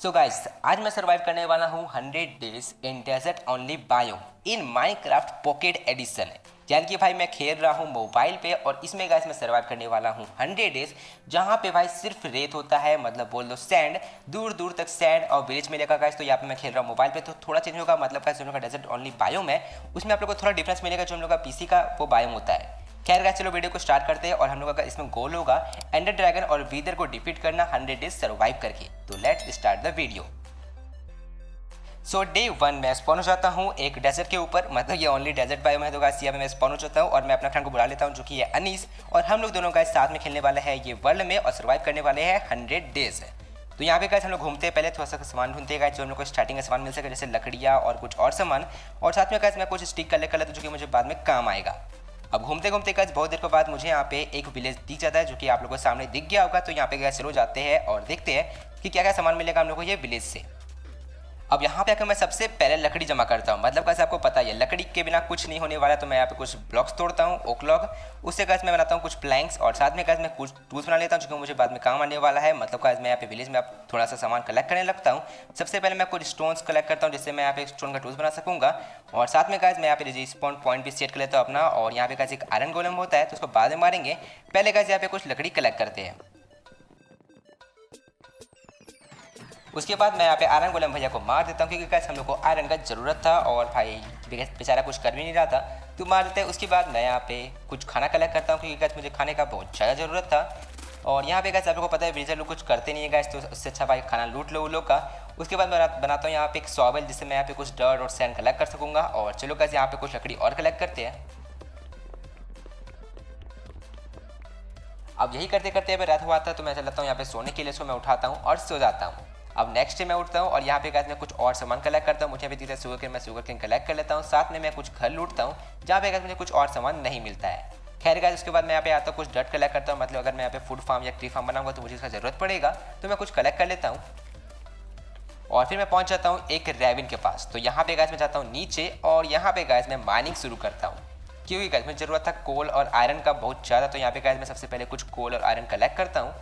So guys आज मैं survive करने वाला हूँ 100 days in desert only biome in Minecraft pocket edition. यानी कि भाई मैं खेल रहा हूँ मोबाइल पे और इसमें गाइस मैं सर्वाइव करने वाला हूँ 100 डेज जहाँ पे भाई सिर्फ रेत होता है, मतलब बोल दो सैंड, दूर दूर तक सैंड और विलेज मिलेगा गाइस। तो यहाँ पे मैं खेल रहा हूँ मोबाइल पे तो थोड़ा चेंज होगा, मतलब गाइस जो लोग का डेजर्ट ओनली बायोम है उसमें आप लोग को थोड़ा डिफरेंस मिलेगा जो हम लोग का पीसी का वो बायोम होता है। खैर गाइस चलो वीडियो को स्टार्ट करते हैं और हम लोगों का इसमें गोल होगा एंडर ड्रैगन और वीदर को डिफीट करना 100 डेज सर्वाइव करके। तो let's start the video. So day 1 मैं स्पॉन हो जाता हूँ एक डेजर्ट के ऊपर, मतलब ये ओनली डेजर्ट बायो है। तो गाइस यहाँ पे मैं स्पॉन हो जाता हूँ और मैं अपना फ्रेंड को बुला लेता हूँ जो कि है अनीस, और हम लोग दोनों गाइस साथ में खेलने वाले हैं ये वर्ल्ड में और सर्वाइव करने वाले हैं 100 डेज। तो यहाँ पे गाइस हम लोग घूमते हैं, पहले थोड़ा सा सामान ढूंढते हैं गाइस जो हम लोग को स्टार्टिंग में सामान मिल सके, जैसे लकड़ियाँ और कुछ और सामान, और साथ में गाइस मैं कुछ स्टिक कलेक्ट कर लेता हूँ जो कि मुझे बाद में काम आएगा। अब घूमते घूमते गाइस बहुत देर के बाद मुझे यहाँ पे एक विलेज दिख जाता है जो कि आप लोगों को सामने दिख गया होगा। तो यहाँ पे गाइस चलो जाते हैं और देखते हैं कि क्या क्या सामान मिलेगा हम लोग को ये विलेज से। अब यहाँ पे आकर मैं सबसे पहले लकड़ी जमा करता हूँ, मतलब कैसे आपको पता है लकड़ी के बिना कुछ नहीं होने वाला। तो मैं यहाँ पे कुछ ब्लॉक्स तोड़ता हूँ, ओक लॉग, उससे गाइस मैं बनाता हूँ कुछ प्लैंक्स, और साथ में गाइस मैं कुछ टूल्स बना लेता हूँ जो कि मुझे बाद में काम आने वाला है। मतलब गाइस मैं यहाँ पे विलेज में आप थोड़ा सा सामान कलेक्ट करने लगता हूँ। सबसे पहले मैं कुछ स्टोन्स कलेक्ट करता हूँ जिससे मैं यहाँ पे स्टोन का टूल्स बना सकूँगा, और साथ में गाइस मैं यहाँ पे रिस्पॉन पॉइंट भी सेट कर लेता हूँ अपना। और यहाँ पे गाइस एक आयरन गोलम होता है तो उसको बाद में मारेंगे, पहले गाइस यहाँ पे कुछ लकड़ी कलेक्ट करते हैं। उसके बाद मैं यहाँ पे आयरन गोलम भैया को मार देता हूँ क्योंकि गाइस हम लोग को आयरन का ज़रूरत था और भाई बेचारा कुछ कर भी नहीं रहा था तो मार देते हैं। उसके बाद मैं यहाँ पे कुछ खाना कलेक्ट करता हूँ क्योंकि गाइस मुझे खाने का बहुत ज़्यादा ज़रूरत था। और यहाँ पे गाइस आप लोगों को पता है विलेजर लोग कुछ करते नहीं है गाइस, तो उससे अच्छा भाई खाना लूट लो उन लोग का। उसके बाद मैं बनाता हूँ यहाँ पे एक सॉवल जिससे मैं यहाँ पे कुछ डर्ट और सैंड कलेक्ट कर सकूँगा। और चलो गाइस यहाँ पे कुछ लकड़ी और कलेक्ट करते हैं। अब यही करते करते अभी रात हुआ था तो मैं चलता हूँ यहाँ पे सोने के लिए, इसको मैं उठाता हूँ और सो जाता हूँ। अब नेक्स्ट डे मैं उठता हूँ और यहाँ पे गाइस मैं कुछ और सामान कलेक्ट करता हूँ। मुझे अभी दिखता है शुगर केन, मैं शुगर केन कलेक्ट कर लेता हूँ। साथ में मैं कुछ घर लूटता हूँ जहाँ पे गाइस मुझे कुछ और सामान नहीं मिलता है। खैर गाइस उसके बाद मैं यहाँ पे आता हूँ कुछ डर्ट कलेक्ट करता हूँ, मतलब अगर मैं यहाँ पे फूड फार्म या ट्री फार्म बनाऊंगा तो मुझे इसका ज़रूरत पड़ेगा, तो मैं कुछ कलेक्ट कर लेता हूँ। और फिर मैं पहुँच जाता हूँ एक रेविन के पास। तो यहाँ पे गाइस मैं जाता हूँ नीचे और यहाँ पे गाइस मैं माइनिंग शुरू करता हूँ क्योंकि गाइस मुझे ज़रूरत था कोल और आयरन का बहुत ज़्यादा। तो यहाँ पे गाइस मैं सबसे पहले कुछ कोल और आयरन कलेक्ट करता हूँ।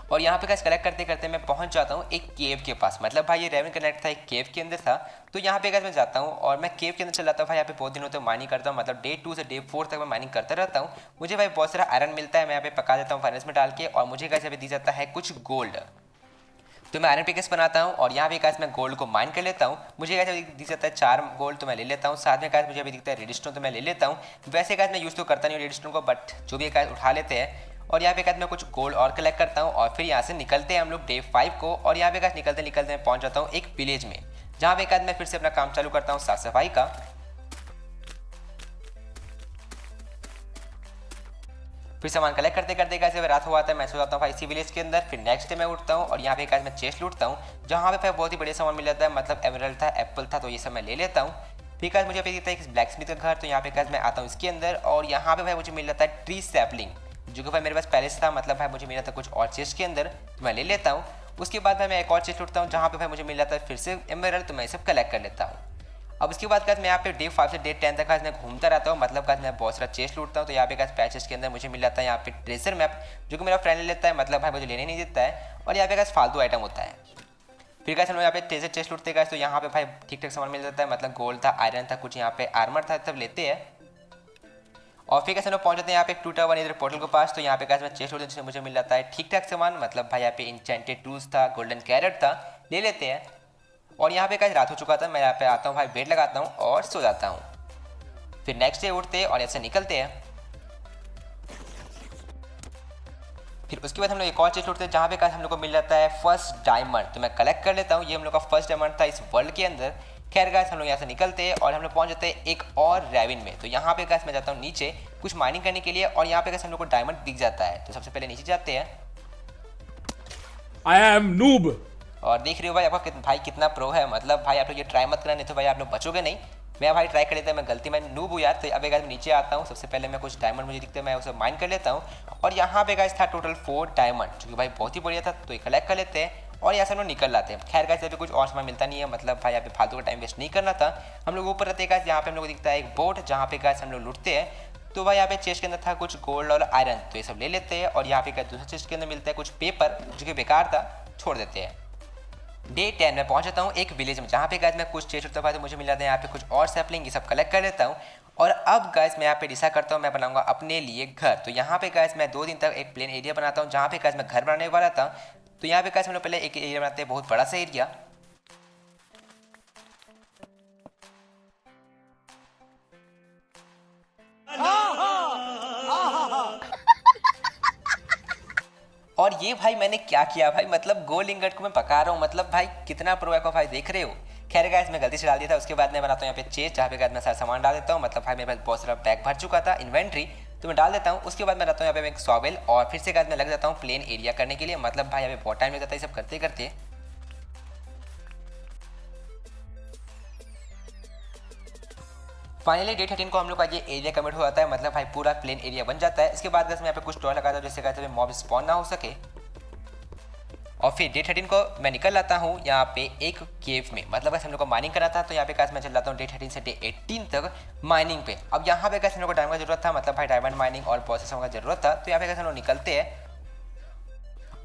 और यहाँ पे गाइस कलेक्ट करते करते मैं पहुँच जाता हूँ एक केव के पास, मतलब भाई ये रेवन कनेक्ट था एक केव के अंदर था। तो यहाँ पे गाइस मैं जाता हूँ और मैं केव के अंदर चल जाता हूँ। भाई यहाँ पे बहुत दिनों तक माइनिंग करता हूँ, मतलब डे 2 से डे 4 तक मैं माइनिंग करता रहता हूँ। मुझे भाई बहुत सारा आयरन मिलता है, मैं यहाँ पे पका देता हूँ फाइनेंस में डाल के, और मुझे गाइस यहाँ पे दी जाता है कुछ गोल्ड। तो मैं आयरन पिकेस बनाता हूँ और यहाँ पे गाइस मैं गोल्ड को माइन कर लेता हूँ। मुझे गाइस दिख जाता है 4 गोल्ड तो मैं ले लेता हूँ। साथ में गाइस मुझे अभी दिखता है रेडस्टोन तो मैं ले लेता हूँ। वैसे गाइस मैं यूज़ तो करता नहीं हूँ रेडस्टोन को, बट जो भी गाइस उठा लेते हैं। और यहाँ पे गाइस मैं कुछ गोल्ड और कलेक्ट करता हूँ और फिर यहाँ से निकलते हैं हम लोग डे 5 को। और यहाँ पे गाइस निकलते निकलते मैं पहुँच जाता हूँ एक विलेज में जहाँ पे गाइस मैं फिर से अपना काम चालू करता हूँ साफ सफाई का। फिर सामान कलेक्ट करते करते गाइस जब रात हुआ था मैं सो जाता हूँ भाई इसी विलेज के अंदर। फिर नेक्स्ट डे मैं उठता हूँ और यहाँ पे गाइस मैं चेस्ट लूटता हूँ जहाँ पे भाई बहुत ही बढ़िया सामान मिल जाता है, मतलब एमरल्ड था, एप्पल था, तो ये सब मैं ले लेता हूँ। फिर गाइस मुझे दिखता है एक ब्लैक स्मिथ का घर, तो यहाँ पे गाइस मैं आता हूँ इसके अंदर और यहाँ पे भाई मुझे मिल जाता है ट्री सैपलिंग जो कि भाई मेरे पास पहले से था, मतलब भाई मुझे मिला था कुछ और चेस्ट के अंदर तो मैं ले लेता हूँ। उसके बाद भाई मैं एक और चेस्ट लूटता हूँ जहाँ पे भाई मुझे मिल जाता है फिर से एमरल्ड, तो मैं सब कलेक्ट कर लेता हूँ। अब उसके बाद गाइस मैं यहाँ पे डे 5 से डे 10 तक गाइस मैं घूमता रहता हूँ, मतलब गाइस मैं बहुत सारा चेस्ट लूटता हूँ। तो यहाँ पे गाइस पैचेस के अंदर मुझे मिल जाता है यहाँ पे ट्रेजर मैप जो कि मेरा फ्रेंड ले लेता है, मतलब भाई मुझे लेने नहीं देता है। और यहाँ पे गाइस फालतू आइटम होता है। फिर गाइस हम लोग यहाँ पे ट्रेजर चेस्ट लूटते गाइस, तो यहाँ पे भाई ठीक ठाक सामान मिल जाता है, मतलब गोल्ड था, आयरन था, कुछ यहाँ पे आर्मर था, सब लेते हैं। और फिर कैसे हम लोग पहुँच जाते हैं यहाँ पे टूटा हुआ इधर पोर्टल के पास। तो यहाँ पे गाइस मैं चेस्ट लूटता हूँ जिससे मुझे मिल जाता है ठीक ठाक सामान, मतलब भाई यहाँ पे इंचेंटेड टूल्स था, गोल्डन कैरेट था, ले लेते हैं। और यहाँ पे गाइस रात हो चुका था, मैं यहाँ पे आता हूँ भाई बेड लगाता हूँ और सो जाता हूँ। फिर नेक्स्ट डे उठते हैं और ऐसे निकलते हैं। फिर उसके बाद हम लोग एक और चीज़ लूटते हैं जहाँ पे गाइस हम लोग को मिल जाता है फर्स्ट डायमंड, तो मैं कलेक्ट कर लेता हूँ। ये हम लोग का फर्स्ट डायमंड था इस वर्ल्ड के अंदर। खैर गाइस हम लोग यहाँ से निकलते हैं और हम लोग पहुँच जाते हैं एक और रेविन में। तो यहाँ पे गाइस मैं जाता हूँ नीचे कुछ माइनिंग करने के लिए और यहाँ पे गाइस हम लोग को डायमंड दिख जाता है। तो सबसे पहले नीचे जाते हैं। I am noob. और देख रहे हो भाई आपका भाई कितना प्रो है, मतलब भाई आप लोग ये ट्राई मत करना नहीं तो भाई आप लोग बचोगे नहीं। मैं भाई ट्राई कर लेता हूँ, मैं गलती मैं नूब हूँ यार। तो अब गाइस नीचे आता हूँ, सबसे पहले मैं कुछ डायमंड मुझे दिखते हैं मैं उसे माइन कर लेता हूँ। और यहाँ पे गाइस था टोटल 4 डायमंड जो कि भाई बहुत ही बढ़िया था, तो ये कलेक्ट कर लेते हैं और यहाँ से हम लोग निकल लाते हैं। खैर गाइस अभी कुछ और सामान मिलता नहीं है, मतलब भाई यहाँ पे फालतू का टाइम वेस्ट नहीं करना था। हम लोग ऊपर रहते हैं गाइस, यहाँ पे हम लोग दिखता है एक बोट जहाँ पे गाइस हम लोग लूटते हैं। तो भाई यहाँ पे चेस्ट के अंदर था कुछ गोल्ड और आयरन, तो ये सब ले लेते हैं। और यहाँ पे दूसरे चेस्ट के अंदर मिलता है कुछ पेपर जो कि बेकार था, छोड़ देते हैं। डे 10 में पहुंच जाता हूँ एक विलेज में, जहाँ पे गाइस मैं कुछ चेस्ट होता है तो मुझे मिल जाता है यहाँ पे कुछ और सैपलिंग, ये सब कलेक्ट कर लेता हूँ। और अब गाइस मैं यहाँ पे डिसाइड करता हूँ मैं बनाऊंगा अपने लिए घर। तो यहाँ पे गाइस मैं 2 दिन तक एक प्लेन एरिया बनाता हूँ जहाँ पे गाइस मैं घर बनाने वाला था। तो यहाँ पे गाइस हम लोग पहले एक एरिया बनाते हैं, बहुत बड़ा सा एरिया। और ये भाई मैंने क्या किया भाई, मतलब गोल्ड इंगट को मैं पका रहा हूँ, मतलब भाई कितना प्रो है को भाई, देख रहे हो। खैर गाइस मैं गलती से डाल दिया था। उसके बाद मैं बनाता हूँ यहाँ पे चेस्ट, जहाँ पे गाइस मैं सारा सामान डाल देता हूँ। मतलब भाई मेरे पास बहुत सारा बैग भर चुका था इन्वेंट्री, तो मैं डाल देता हूँ। उसके बाद मैं रहता हूँ यहाँ पे एक सॉवेल, और फिर से गाइस मैं लग जाता हूँ प्लेन एरिया करने के लिए। मतलब भाई यहाँ पे बहुत टाइम लग जाता है ये सब करते करते। फाइनली डे 13 को हम लोग का ये एरिया कमिट हो जाता है, मतलब भाई पूरा प्लेन एरिया बन जाता है। इसके बाद गाइस मैं यहाँ पे कुछ टॉय लगाता हूँ जिससे गाइस मॉब स्पॉन ना हो सके। और फिर डे 13 को मैं निकल आता हूँ यहाँ पे एक केव में, मतलब गाइस हम लोग को माइनिंग करना था। तो यहाँ पे गाइस मैं चल जाता हूँ डे 13 से डे 18 तक माइनिंग पे। अब यहाँ पे गाइस हम लोग को डायमंड की जरूरत था, मतलब भाई डायमंड माइनिंग और प्रोसेसर का जरूरत था। तो यहाँ पे गाइस हम लोग निकलते हैं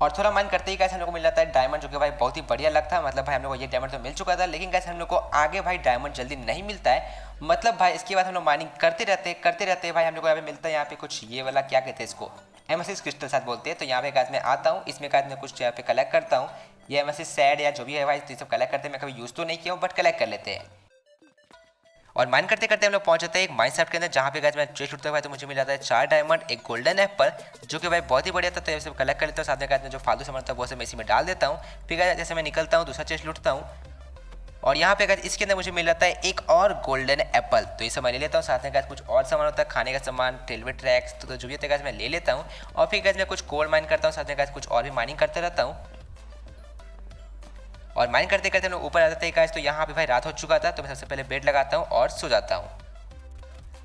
और थोड़ा माइन करते ही गाइस हम लोग को मिल जाता है डायमंड, जो कि भाई बहुत ही बढ़िया लगता है। मतलब भाई हम लोग को ये डायमंड तो मिल चुका था, लेकिन गाइस हम लोग को आगे भाई डायमंड जल्दी नहीं मिलता है। मतलब भाई इसके बाद हम लोग माइनिंग करते रहते भाई हम लोग को यहाँ पे मिलता है यहाँ पे कुछ ये वाला क्या कहते हैं इसको, एमएसएस क्रिस्टल साथ बोलते हैं। तो यहाँ पे गाइस मैं आता हूँ, इसमें गाइस मैं कुछ यहाँ पे कलेक्ट करता हूँ। ये एमएसएस सैड या जो भी है भाई, तो ये सब कलेक्ट करते हैं। मैं कभी यूज़ तो नहीं किया हूँ बट कलेक्ट कर लेते हैं। और माइन करते करते हम लोग पहुंच जाते हैं एक माइन शाफ्ट के अंदर, जहाँ पे गाइस मैं चेस्ट उठता हुआ तो मुझे मिल जाता है 4 डायमंड, एक गोल्डन एप्पल, जो कि भाई बहुत ही बढ़िया था। तो ये सब कलेक्ट कर लेता हूँ। साथ में गाइस मैं जो फालतू सामान था वो सब मैं इसी में डाल देता हूँ। फिर गाइस जैसे मैं निकलता हूँ दूसरा चेस्ट लूटता हूँ, और यहाँ पे गाइस इसके अंदर मुझे मिल जाता है एक और गोल्डन एप्पल। तो ये सब मैं ले लेता हूँ। साथ में गाइस कुछ और सामान होता है खाने का सामान, रेलवे ट्रैक्स, तो जो भी होता है गाइस मैं ले लेता हूँ। और फिर गाइस मैं कुछ कोल माइन करता हूँ, साथ में गाइस कुछ और भी माइनिंग करते रहता हूँ। और माइन करते करते हम लोग ऊपर आ जाते हैं गाइस। तो यहाँ पे भाई रात हो चुका था, तो मैं सबसे पहले बेड लगाता हूँ और सो जाता हूँ।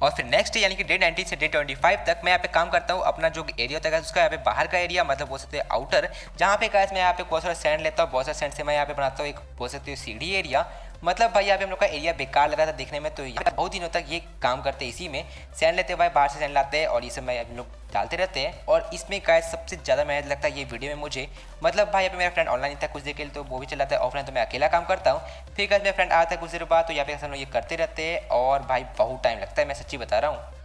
और फिर नेक्स्ट डे यानी कि डे 19 से डे 25 तक मैं यहाँ पे काम करता हूँ अपना जो एरिया होता है उसका यहाँ पे बाहर का एरिया, मतलब बोल सकते हैं आउटर, जहाँ पे गाइस मैं यहाँ पे बहुत सारा सैंड लेता हूँ। बहुत सारा सैंड से मैं यहाँ पे बनाता हूँ एक बोल सकते हो सीढ़ी एरिया। मतलब भाई यहाँ पे हम लोग का एरिया बेकार लग रहा था देखने में, तो यहाँ बहुत दिनों तक ये काम करते हैं। इसी में सैंड लेते हैं भाई, बाहर से सैंड लाते हैं और ये सब मैं हम लोग डालते रहते हैं। और इसमें गाइस सबसे ज़्यादा मेहनत लगता है ये वीडियो में मुझे। मतलब भाई यहाँ पे मेरा फ्रेंड ऑनलाइन था कुछ देर के लिए, तो वो भी चलाता है। ऑफलाइन तो मैं अकेला काम करता हूँ। फिर गाइस मेरा फ्रेंड आता है कुछ देर बाद, तो यहाँ पे हम लोग ये करते रहते हैं और भाई बहुत टाइम लगता है, मैं सच्ची बता रहा हूँ।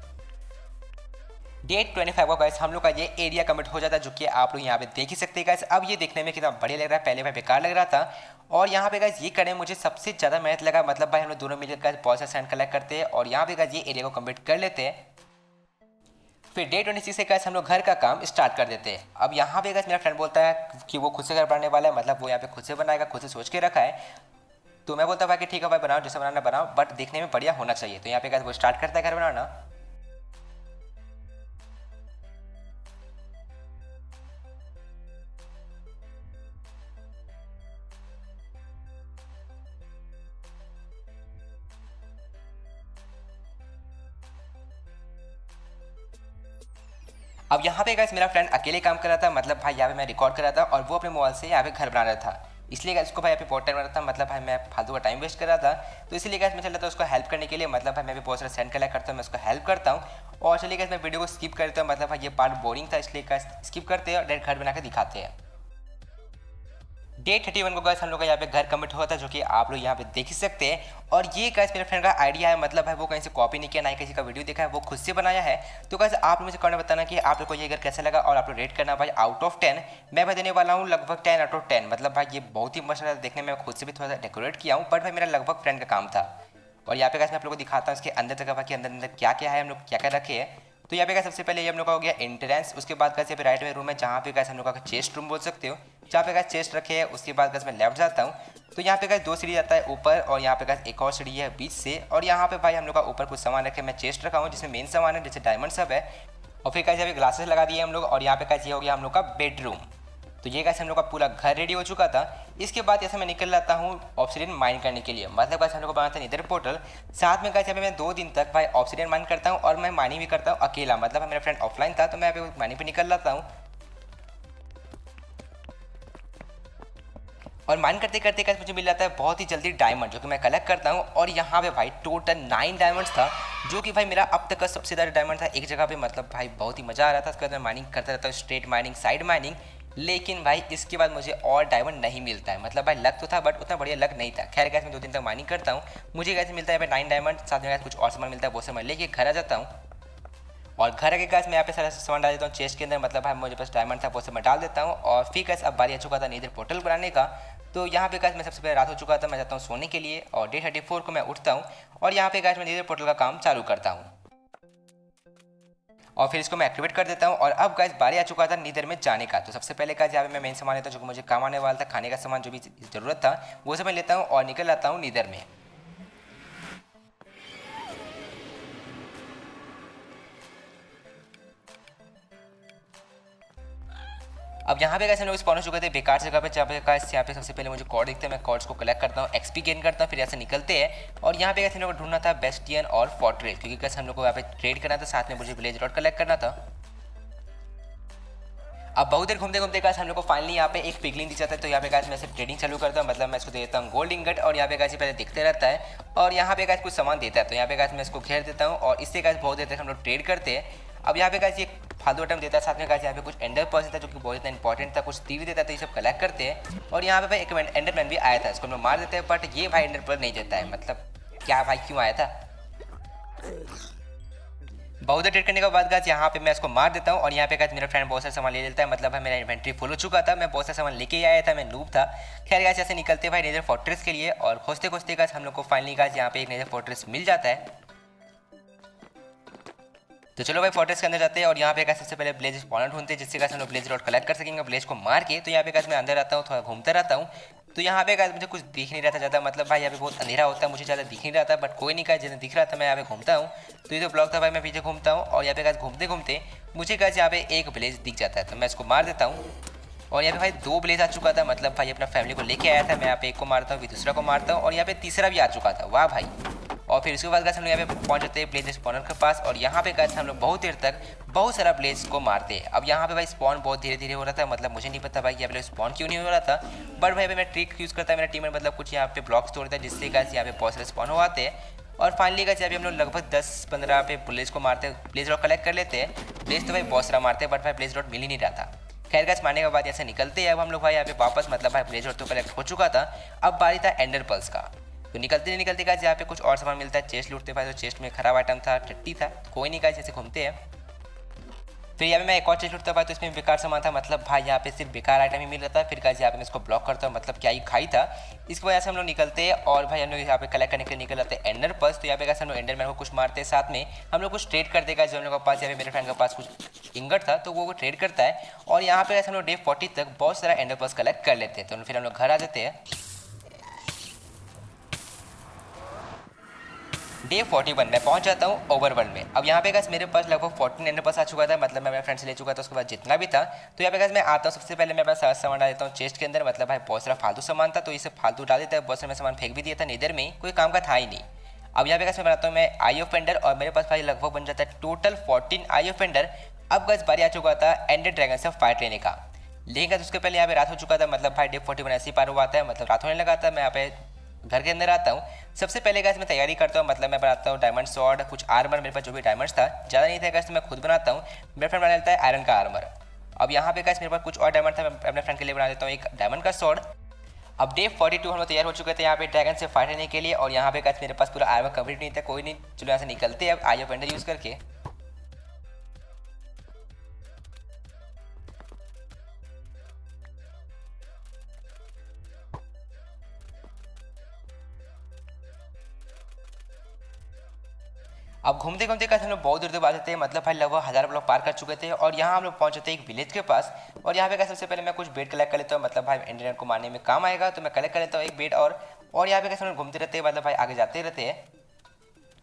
डे 25 को गाइस हम लोग का ये एरिया कमिट हो जाता है, जो कि आप लोग यहाँ पे देख ही सकते हैं गाइस। अब ये देखने में कितना बढ़िया लग रहा है, पहले भाई बेकार लग रहा था। और यहाँ पे गाइस ये करने मुझे सबसे ज़्यादा मेहनत लगा। मतलब भाई हम लोग दोनों मिलकर गाइस बहुत सारा सैंड कलेक्ट करते हैं और यहाँ पे गाइस ये एरिया को कम्प्लीट कर लेते हैं। फिर डे 26 से गाइस हम लोग घर का काम स्टार्ट कर देते हैं। अब यहाँ पे गाइस मेरा फ्रेंड बोलता है कि वो खुद से घर बनाने वाला है, मतलब वो यहाँ पे खुद से बनाएगा, खुद से सोच के रखा है। तो मैं बोलता भाई कि ठीक है भाई बनाओ, जैसे बनाना बनाओ, बट देखने में बढ़िया होना चाहिए। तो यहाँ पे गाइस वो स्टार्ट करता है घर बनाना। अब यहाँ पे गाइस मेरा फ्रेंड अकेले काम कर रहा था, मतलब भाई यहाँ पे मैं रिकॉर्ड कर रहा था और वो अपने मोबाइल से यहाँ पे घर बना रहा था। इसलिए गाइस उसको भाई यहाँ पे बहुत टाइम लग रहा था, मतलब भाई मैं फालतू का टाइम वेस्ट कर रहा था। तो इसलिए गाइस मैं चल रहा था उसको हेल्प करने के लिए। मतलब भाई मैं भी बहुत सारा सेंड कलेक्ट करता हूँ, मैं उसको हेल्प करता हूँ। और चलिए गाइस मैं वीडियो को स्किप करता हूँ, मतलब भाई ये पार्ट बोरिंग था इसलिए गाइस स्किप करते हैं और डायरेक्ट घर बना के दिखाते हैं। डे 31 को गाइस हम लोग का यहाँ पे घर कमिट हुआ था, जो कि आप लोग यहाँ पे देख ही सकते हैं। और ये गाइस मेरे फ्रेंड का आइडिया है, मतलब है वो कहीं से कॉपी नहीं किया, ना ही किसी का वीडियो देखा है, वो खुद से बनाया है। तो गाइस आप लोग मुझे कमेंट बताना कि आप लोग को ये घर कैसा लगा और आप लोग रेट करना भाई आउट ऑफ 10। मैं भाई देने वाला हूँ लगभग 10 आउट ऑफ 10। मतलब भाई ये बहुत ही मस्त लगा देखने में, खुद से भी थोड़ा सा डेकोरेट किया हूँ, बट भाई मेरा लगभग फ्रेंड का काम था। और यहाँ पे गाइस मैं आप लोग को दिखाता हूँ इसके अंदर जगह कि अंदर अंदर क्या क्या है, हम लोग क्या क्या रखे हैं। तो यहाँ पे गाइस सबसे पहले ये हम लोग का हो गया एंट्रेंस। उसके बाद गाइस यहाँ पे राइट में रूम है, जहाँ पे गाइस हम लोग का चेस्ट रूम बोल सकते हो, जहाँ पे गाइस चेस्ट रखे हैं। उसके बाद गाइस मैं लेफ्ट जाता हूँ, तो यहाँ पे गाइस 2 सीढ़ी जाता है ऊपर, और यहाँ पे गाइस एक और सीढ़ी है बीच से। और यहाँ पे भाई हम लोग का ऊपर कुछ सामान रखे, मैं चेस्ट रखा हूँ जिसमें मेन सामान है जैसे डायमंड सब है। और फिर गाइस यहाँ पे ग्लासेस लगा दिए हम लोग। और यहाँ पे गाइस ये हो गया हम लोग का बेडरूम। तो ये गाइस हम लोग का पूरा घर रेडी हो चुका था। इसके बाद जैसे मैं निकल जाता हूँ ऑब्सिडियन माइन करने के लिए, मतलब गाइस हम लोग को बनाता है नीदर पोर्टल। साथ में गाइस यहाँ पे मैं 2 दिन तक भाई ऑब्सिडियन माइन करता हूँ और मैं माइनिंग भी करता हूँ अकेला। मतलब मेरा फ्रेंड ऑफलाइन था, तो मैं यहाँ पे माइनिंग पे निकल जाता हूँ। और माइन करते करते गाइस मुझे मिल जाता है बहुत ही जल्दी डायमंड, जो कि मैं कलेक्ट करता हूँ। और यहाँ पे भाई टोटल 9 डायमंड्स था, जो कि भाई मेरा अब तक का सबसे ज़्यादा डायमंड था एक जगह पे। मतलब भाई बहुत ही मज़ा आ रहा था। उसके बाद मैं माइनिंग करता रहता हूँ, स्ट्रेट माइनिंग, साइड माइनिंग। लेकिन भाई इसके बाद मुझे और डायमंड नहीं मिलता है। मतलब भाई लक तो था बट उतना बढ़िया लक नहीं था। खैर गैस मैं 2 दिन तक माइनिंग करता हूँ, मुझे गैस मिलता है भाई 9 डायमंड, साथ में गैस कुछ और सामान मिलता है, वो सामान लेके घर आ जाता हूँ। और घर के गैस मैं यहाँ पे सारा सामान डाल देता हूँ चेस्ट के अंदर। मतलब भाई मुझे पास डायमंड था वो सब मैं डाल देता हूँ। और फिर गैस अब बारी आ चुका था नीदर पोर्टल बनाने का। तो यहाँ पे गैस मैं सबसे पहले रात हो चुका था, मैं जाता हूँ सोने के लिए और डे 34 को मैं उठता हूँ और यहाँ पे गैस मैं नीदर पोर्टल का काम चालू करता हूँ और फिर इसको मैं एक्टिवेट कर देता हूँ। और अब गाइस बारी आ चुका था नीदर में जाने का। तो सबसे पहले गाइस यहाँ पे मैं मेन सामान लेता हूँ जो मुझे काम आने वाला था, खाने का सामान जो भी ज़रूरत था वो सब मैं लेता हूँ और निकल आता हूँ नीदर में। अब यहाँ पे कैसे हम लोग स्पॉन हो चुके थे बेकार जगह पे, जहाँ पे गाइस यहाँ पे सबसे पहले मुझे कॉर्ड दिखते हैं, मैं कॉर्ड्स को कलेक्ट करता हूँ, एक्सपी गेन करता हूँ, फिर ऐसे निकलते हैं। और यहाँ पे कैसे हम लोग को ढूंढना था बेस्टियन और फोर्ट्रेस, क्योंकि कैसे हम लोग को यहाँ पे ट्रेड करना था, साथ में मुझे विलेज रॉड कलेक्ट करना था। अब बहुत देर घूमते घूमते गाइस हम लोग को फाइनली यहाँ पे एक पिगलिंग दिख जाता है। तो यहाँ पे गाइस मैं सिर्फ ट्रेडिंग चालू करता हूँ, मतलब मैं इसको दे देता हूँ गोल्ड इंगट और यहाँ पे गाइस पहले दिखते रहता है और यहाँ पे गाइस कुछ सामान देता है। तो यहाँ पे गाइस मैं इसको घेर देता हूँ और इससे गाइस बहुत देर तक हम लोग ट्रेड करते हैं। अब यहाँ पे गाइस ये फालतू आइटम देता है, साथ में गाइस यहाँ पे कुछ एंडर पर्स देता है जो कि बहुत इतना इंपॉर्टेंट था, कुछ तीर देता है, तो ये सब कलेक्ट करते हैं। और यहाँ पे भाई एक एंडरमैन भी आया था, इसको हम लोग मार देते हैं, बट ये भाई एंडर पर्स नहीं देता है। मतलब क्या भाई क्यों आया था? बहुत देर ट्रेड करने के बाद गाइस यहाँ पे मैं इसको मार देता हूँ और यहाँ पे गाइस मेरा फ्रेंड बहुत सारा सामान ले लेता है। मतलब भाई मेरा इन्वेंट्री फुल हो चुका था, मैं बहुत सारा सामान लेके ही आया था, मैं नूब था। खैर गाइस ऐसे निकलते भाई नेदर फोर्ट्रेस के लिए और खोजते खोजते गाइस हम लोग को फाइनली गाइस यहाँ पे एक नेदर फोर्ट्रेस मिल जाता है। तो चलो भाई फोर्ट्रेस के अंदर जाते हैं और यहाँ पे गाइस सबसे पहले ब्लेज स्पॉनर ढूंढते हैं जिससे गाइस हम लोग ब्लेज रॉड कलेक्ट कर सकेंगे ब्लेज को मार के। तो यहाँ पे गाइस मैं अंदर आता हूँ, थोड़ा घूमता रहता हूँ। तो यहाँ पे गाइस मुझे कुछ दिख नहीं रहा था ज़्यादा, मतलब भाई यहाँ पे बहुत अंधेरा होता है, मुझे ज़्यादा दिख नहीं रहा था, बट कोई नहीं गाइस जितना दिख रहा था मैं यहाँ पे घूमता हूँ। तो ये जो ब्लॉक था भाई मैं पीछे घूमता हूँ और यहाँ पे गाइस घूमते घूमते मुझे गाइस यहाँ पे एक ब्लेज दिख जाता है, तो मैं इसको मार देता हूँ। और यहाँ पे भाई 2 ब्लेज आ चुका था, मतलब भाई अपना फैमिली को लेके आया था। मैं यहाँ पे एक को मारता हूँ, फिर दूसरा को मारता हूँ और यहाँ पे तीसरा भी आ चुका था। वाह भाई। और फिर उसके बाद गाइस हम लोग यहाँ पे पहुंच जाते हैं ब्लेज स्पॉनर के पास और यहाँ पे गाइस हम लोग बहुत देर तक बहुत सारा ब्लेज को मारते हैं। अब यहाँ पे भाई स्पॉन बहुत धीरे धीरे हो रहा था, मतलब मुझे नहीं पता भाई यहाँ पे स्पॉन क्यों नहीं हो रहा था, बट भाई मैं ट्रिक यूज़ करता है मेरा टीम में, मतलब कुछ यहाँ पे ब्लॉक्स तोड़ता है जिससे गाइस यहाँ पे बहुत सारे स्पॉन हो आते हैं। और फाइनली गाइस यहाँ पे हम लोग लगभग 10-15 पे ब्लेज को मारते हैं, ब्लेज रॉड कलेक्ट कर लेते हैं। ब्लेज तो भाई बहुत सारा मारते हैं बट भाई ब्लेज रॉड मिल ही नहीं रहा था। खैर गाइस मारने के बाद ऐसे निकलते हैं अब हम लोग भाई यहाँ पे वापस, मतलब भाई ब्लेज रॉड तो कलेक्ट हो चुका था, अब बारी था एंडर पल्स का। तो निकलते निकलते गाइस यहाँ पे कुछ और सामान मिलता है, चेस्ट लूटते भाई, तो चेस्ट में खराब आइटम था, टट्टी था, कोई नहीं गाइस ऐसे घूमते हैं। फिर यहाँ पे मैं एक और चीज़ लूटता भाई, तो इसमें बेकार सामान था, मतलब भाई यहाँ पे सिर्फ बेकार आइटम ही मिल रहा था। फिर गाइस यहाँ पे मैं इसको ब्लॉक करता हूँ, मतलब क्या ही खाई था। इसकी वजह से हम लोग निकलते हैं और भाई हम लोग यहाँ पे कलेक्ट करने के लिए निकल जाते हैं एंडर पर्स। तो यहाँ पे गाइस हम लोग एंडर मैन को कुछ मारते हैं, साथ में हम लोग कुछ ट्रेड करते हैं। जो हम लोग के पास यहाँ पे मेरे फ्रेंड के पास कुछ इंगट था तो वो ट्रेड करता है और यहाँ पे गाइस हम लोग डे 40 तक बहुत सारा एंडर पर्स कलेक्ट कर लेते हैं। तो फिर हम लोग घर आ जाते हैं डे 41 में पहुंच जाता हूँ ओवरवर्ल्ड में। अब यहाँ पे गाइस मेरे पास लगभग 14 एंडर पर्स आ चुका था, मतलब मैं मेरे फ्रेंड से ले चुका था उसके बाद जितना भी था। तो यहाँ पे गाइस मैं आता हूँ, सबसे पहले मैं अपना सारा सामान डाल देता हूँ चेस्ट के अंदर, मतलब भाई बहुत सारा फालतू सामान था तो इसे फालतू डाल देता है, बहुत सारा मैं सामान फेंक भी दिया था नीदर में, कोई काम का था ही नहीं। अब यहाँ पे गाइस मैं बनाता हूँ मैं आई ऑफ एंडर और मेरे पास भाई लगभग बन जाता है टोटल 14 आई ऑफ एंडर। अब गाइस बारी आ चुका था एंडर ड्रैगन से फाइट लेने का, लेकिन उसके पहले यहाँ पे रात हो चुका था, मतलब भाई डे 41 ऐसे ही पार हुआ था, मतलब रात होने लगा था। मैं यहाँ पे घर के अंदर आता हूँ, सबसे पहले गाइस मैं तैयारी करता हूँ, मतलब मैं बनाता हूँ डायमंड स्वॉर्ड, कुछ आर्मर, मेरे पास जो भी डायमंड्स था ज़्यादा नहीं था गाइस तो मैं खुद बनाता हूँ। मेरा फ्रेंड बना लेता है आयरन का आर्मर। अब यहाँ पे गाइस मेरे पास कुछ और डायमंड था, मैं अपने फ्रेंड के लिए बना देता हूँ एक डायमंड का स्वॉर्ड। अब डे 42 हम लोग तैयार हो चुके थे यहाँ पे ड्रैगन से फाइट लेने के लिए और यहाँ पे गाइस मेरे पास पूरा आर्मर कंप्लीट नहीं था, कोई नहीं चलो यहाँ से निकलते हैं अब आई ऑफ एंडर यूज़ करके। अब घूमते घूमते का हम लोग बहुत दूर दूर आ जाते हैं, मतलब भाई लगभग 1000 ब्लॉक पार कर चुके थे और यहाँ हम लोग पहुँच जाते हैं एक विलेज के पास। और यहाँ पे का सबसे पहले मैं कुछ बेड कलेक्ट कर लेता हूँ, मतलब भाई इंडियन को मारने में काम आएगा, तो मैं कलेक्ट कर लेता हूँ एक बेड। और यहाँ पे कैसे हम लोग घूमते रहते हैं, मतलब भाई आगे जाते रहते हैं।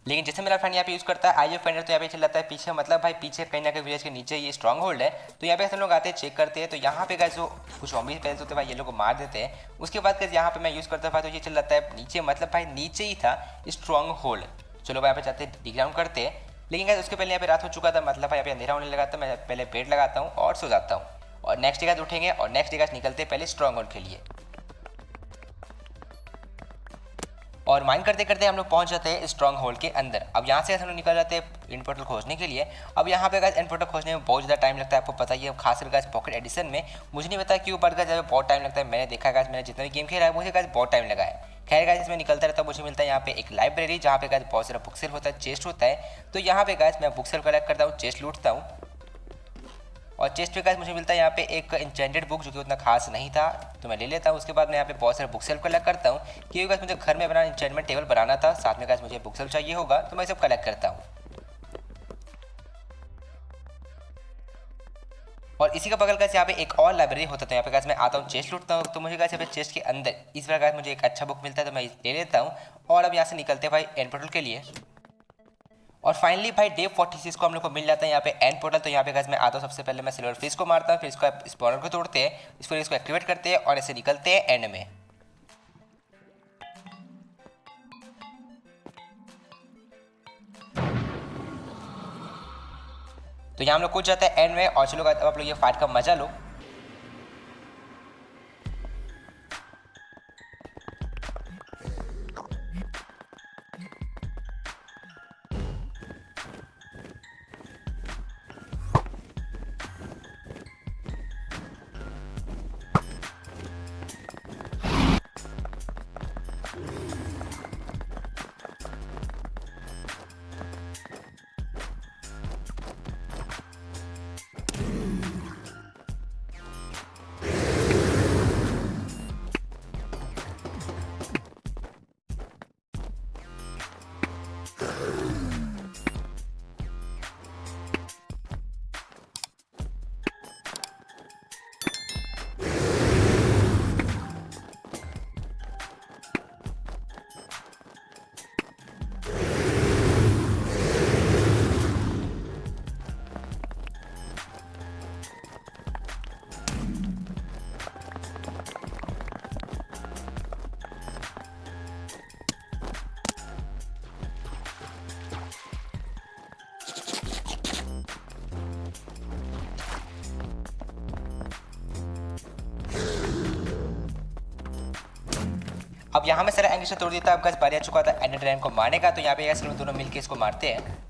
लेकिन जैसे मेरा फ्रेंड यहाँ पे यूज़ करता है आई ऑफ एंडर, तो यहाँ पे चल जाता है पीछे, मतलब भाई पीछे कहीं ना कहीं विलेज के नीचे ये स्ट्रॉन्ग होल्ड है। तो यहाँ पे हम लोग आते हैं चेक करते हैं, तो यहाँ पे गाइस जो कुछ ज़ॉम्बी पहले होते हैं भाई ये लोग को मार देते हैं। उसके बाद गाइस यहाँ पे मैं यूज़ करता था तो ये चल जाता है नीचे, मतलब भाई नीचे ही था स्ट्रॉन्ग होल्ड। चलो भाई यहाँ पे जाते हैं डिग्राउंड करते हैं, लेकिन गाइस उसके पहले यहाँ पे रात हो चुका था, मतलब भाई यहाँ पे अंधेरा होने लगा था। मैं पहले बेड लगाता हूँ और सो जाता हूँ और नेक्स्ट डे गाइस उठेंगे और नेक्स्ट डे गाइस निकलते हैं पहले स्ट्रॉन्ग होल्ड के लिए। और माइन करते करते हम लोग पहुंच जाते हैं स्ट्रॉन्ग होल्ड के अंदर। अब यहाँ से हम लोग निकल जाते हैं एंड पोर्टल खोजने के लिए। अब यहाँ पे गाइस एंड पोर्टल खोजने में बहुत ज़्यादा टाइम लगता है, आपको पता ही है, खासकर गाइस पॉकेट एडिशन में। मुझे नहीं पता क्यों, बट गाइस बहुत टाइम लगता है। मैंने देखा गाइस, मैंने जितना भी गेम खेला है मुझे गाइस बहुत टाइम लगा है। खैर गाइस इसमें निकलता रहता है, मुझे मिलता है यहाँ पे एक लाइब्रेरी जहाँ पे गाइस बहुत सारा बुक सेल होता है, चेस्ट होता है। तो यहाँ पे गाइस मैं बुक सेल कलेक्ट करता हूँ, चेस्ट लूटता हूँ और चेस्ट पे गाइस मुझे मिलता है यहाँ पे एक इंचेंटेड बुक जो कि उतना खास नहीं था, तो मैं ले लेता हूँ। उसके बाद मैं यहाँ पे बहुत सारे बुक सेल कलेक्ट करता हूँ क्योंकि गाइस मुझे घर में बना इंचेंटमेंट टेबल बनाना था, साथ में गाइस मुझे बुक सेल चाहिए होगा, तो मैं सब कलेक्ट करता हूँ। और इसी का बगल गाइस यहाँ पे एक और लाइब्रेरी होता है, यहाँ पे गाइस मैं आता हूँ, चेस्ट लूटता हूँ। तो मुझे गाइस यहाँ पे चेस्ट के अंदर इस बार गाइस मुझे एक अच्छा बुक मिलता है, तो मैं ले लेता हूँ। और अब यहाँ से निकलते हैं भाई एंड पोर्टल के लिए। और फाइनली भाई डे 46 को हम लोग को मिल जाता है यहाँ पे एंड पोर्टल। तो यहाँ पे गाइस मैं आता हूँ, सबसे पहले मैं सिल्वर फिश को मारता हूँ, फिर इसको स्पॉनर को तोड़ते हैं, इसको एक्टिवेट करते हैं और ऐसे निकलते हैं एंड में। तो यहाँ हम लोग कूद जाते हैं एंड में। और चलो गाइस अब आप लोग ये फाइट का मजा लो। अब यहाँ में सारा एंगेज तोड़ देता है। अब गाइस बारी आ चुका था एंडर ड्रैगन को मारने का। तो यहाँ पे गाइस हम दोनों मिलके इसको मारते हैं।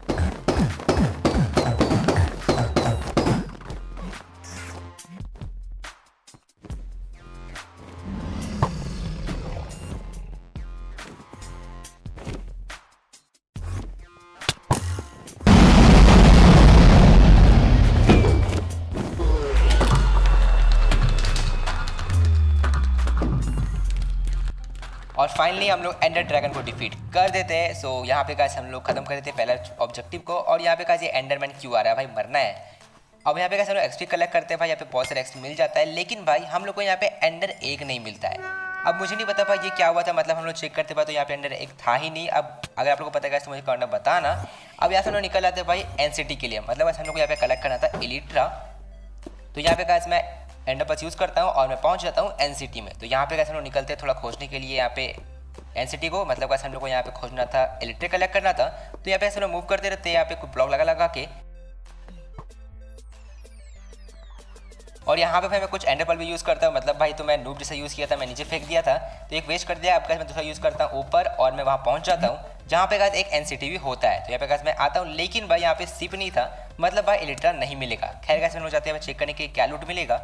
और फाइनली हम लोग एंडर ड्रैगन को डिफीट कर देते हैं। सो यहाँ पे गाइस हम लोग खत्म कर देते हैं पहला ऑब्जेक्टिव को। और यहाँ पे गाइस ये एंडरमैन क्यों आ रहा है भाई, मरना है। अब यहाँ पे गाइस हम लोग एक्सपी कलेक्ट करते हैं भाई, यहाँ पे बहुत सारे एक्सपी मिल जाता है, लेकिन भाई हम लोग को यहाँ पे एंडर एक नहीं मिलता है। अब मुझे नहीं पता भाई ये क्या हुआ था, मतलब हम लोग चेक करते भाई तो यहाँ पे एंडर एक था ही नहीं। अब अगर आप लोग को पता है तो मुझे कमेंट में बताना। अब यहाँ से हम लोग निकल आते हैं भाई एनसीटी के लिए, मतलब हम लोग को यहाँ पे कलेक्ट करना था एलिट्रा। तो यहाँ पे गाइस मैं एंडर बस यूज़ करता हूँ और मैं पहुँच जाता हूँ एनसीटी में। तो यहाँ पे गाइस हम लोग निकलते हैं थोड़ा खोजने के लिए यहाँ पे एनसीटी को, मतलब गाइस हम लोग को यहाँ पे खोजना था, इलेक्ट्रिक कलेक्ट करना था। तो यहाँ पे ऐसे लोग मूव करते रहते हैं, यहाँ पे कुछ ब्लॉक लगा के। और यहाँ पे भाई मैं कुछ एंडर पर्ल भी यूज़ करता हूँ, मतलब भाई तो मैं नूब जैसा यूज़ किया था, मैं नीचे फेंक दिया था तो एक वेस्ट कर दिया। अब गाइस मैं दूसरा यूज़ करता हूँ ऊपर और मैं वहाँ पहुँच जाता हूँ जहाँ पे गाइस एक एनसीटी भी होता है। तो यहाँ पे गाइस मैं आता हूँ, लेकिन भाई यहाँ पे सिप नहीं था, मतलब भाई इलेक्ट्रा नहीं मिलेगा। खैर गाइस हम लोग जाते हैं चेक करने के क्या लूट मिलेगा।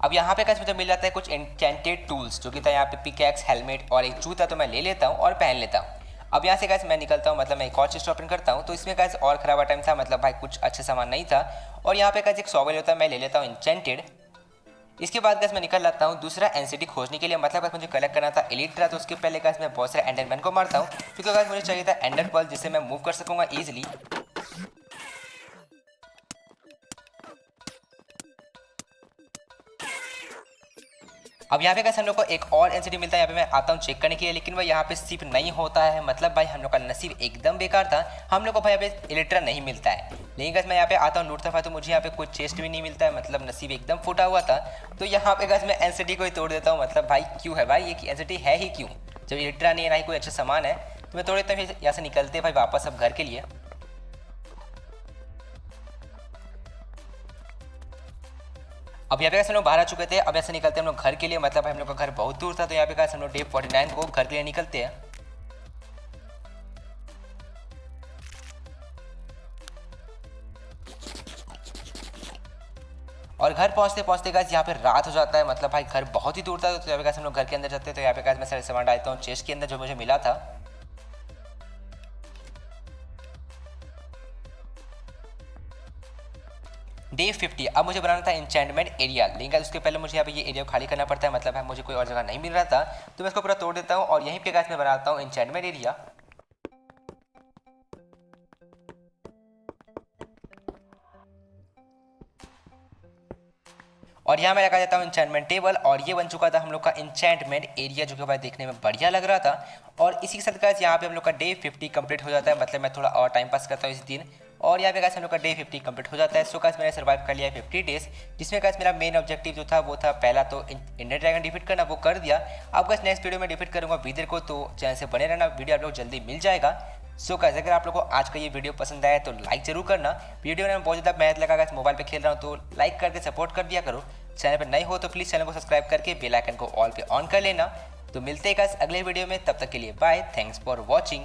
अब यहाँ पे गाइस मुझे मिल जाता है कुछ एन्चेंटेड टूल्स, जो कि था यहाँ पे पिकैक्स, हेलमेट और एक जूता। तो मैं ले लेता हूँ और पहन लेता हूँ। अब यहाँ से गाइस मैं निकलता हूँ, मतलब मैं एक और चीज़ ओपन करता हूँ। तो इसमें गाइस और खराब टाइम था, मतलब भाई कुछ अच्छा सामान नहीं था। और यहाँ पे गाइस एक सॉवल होता है, मैं ले लेता हूँ इंचेंटेड। इसके बाद गाइस मैं निकल जाता हूँ दूसरा एनसीटी खोजने के लिए, मतलब गाइस मुझे कलेक्ट करना था एलिट्रा। तो उसके पहले गाइस मैं बहुत सारे एंडरमैन को मारता हूँ, क्योंकि गाइस मुझे चाहिए था एंडर पर्ल जिससे मैं मूव कर सकूँगा ईजिली। अब यहाँ पे गाइस हम लोग को एक और एनसीटी मिलता है, यहाँ पे मैं आता हूँ चेक करने के लिए, लेकिन भाई यहाँ पे सिप नहीं होता है, मतलब भाई हम लोग का नसीब एकदम बेकार था। हम लोग को भाई यहाँ पे इलेक्ट्रा नहीं मिलता है। लेकिन गाइस मैं यहाँ पे आता हूँ लूटता था, तो मुझे यहाँ पे कोई चेस्ट भी नहीं मिलता है, मतलब नसीब एकदम फूटा हुआ था। तो यहाँ पे गाइस मैं एनसीटी को ही तोड़ देता हूँ, मतलब भाई क्यों है भाई, ये एनसीटी है ही क्यों, जब इलेक्ट्रा नहीं है ना ही कोई अच्छा सामान है। तो मैं तोड़ देता हूँ, यहाँ से निकलते भाई वापस अब घर के लिए। अब यहाँ पे हम लोग बाहर आ चुके थे। अब ऐसे निकलते हैं हम लोग घर के लिए, मतलब हम लोग का घर बहुत दूर था, तो यहाँ पे हम लोग डे 49 को घर के लिए निकलते हैं। और घर पहुंचते पहुंचते गाइस यहाँ पे रात हो जाता है, मतलब भाई घर बहुत ही दूर था। तो यहाँ पे गाइस हम लोग घर के अंदर जाते हैं। तो यहाँ पे गाइस मैं सारे सामान डालता हूँ चेस्ट के अंदर जो मुझे मिला था। डे 50 अब मुझे बनाना था एन्चेंटमेंट एरिया, लेकिन उसके पहले मुझे यहाँ पे ये एरिया खाली करना पड़ता है, मतलब है मुझे कोई और जगह नहीं मिल रहा था। तो मैं इसको पूरा तोड़ देता हूँ और यहीं पे गाइस मैं बनाता हूँ एन्चेंटमेंट एरिया। और यहाँ मैं लगा देता हूँ एन्चेंटमेंट टेबल, और ये बन चुका था हम लोग का एन्चेंटमेंट एरिया, जो कि भाई देखने में बढ़िया लग रहा था। और इसी के साथ गाइस यहाँ पे हम लोग का डे 50 कंप्लीट हो जाता है, मतलब मैं थोड़ा और टाइम पास करता हूँ इस दिन। और यहाँ पे गाइस हम लोग का डे 50 कंप्लीट हो जाता है। सो गाइस मैंने सर्वाइव कर लिया 50 डेज, जिसमें गाइस मेरा मेन ऑब्जेक्टिव जो था वो था पहला तो एंडर ड्रैगन डिफीट करना, वो कर दिया। अब गाइस नेक्स्ट वीडियो में डिफीट करूंगा विदर को, तो चैनल से बने रहना, वीडियो आप लोग जल्दी मिल जाएगा। सो गाइस अगर आप लोगों को आज का ये वीडियो पसंद आया तो लाइक जरूर करना। वीडियो में बहुत ज़्यादा मेहनत लगा, गाइस मोबाइल पे खेल रहा हूँ, तो लाइक करके सपोर्ट कर दिया करो। चैनल पर नए हो तो प्लीज़ चैनल को सब्सक्राइब करके बेल आइकन को ऑल पे ऑन कर लेना। तो मिलते हैं गाइस अगले वीडियो में, तब तक के लिए बाय, थैंक्स फॉर वॉचिंग।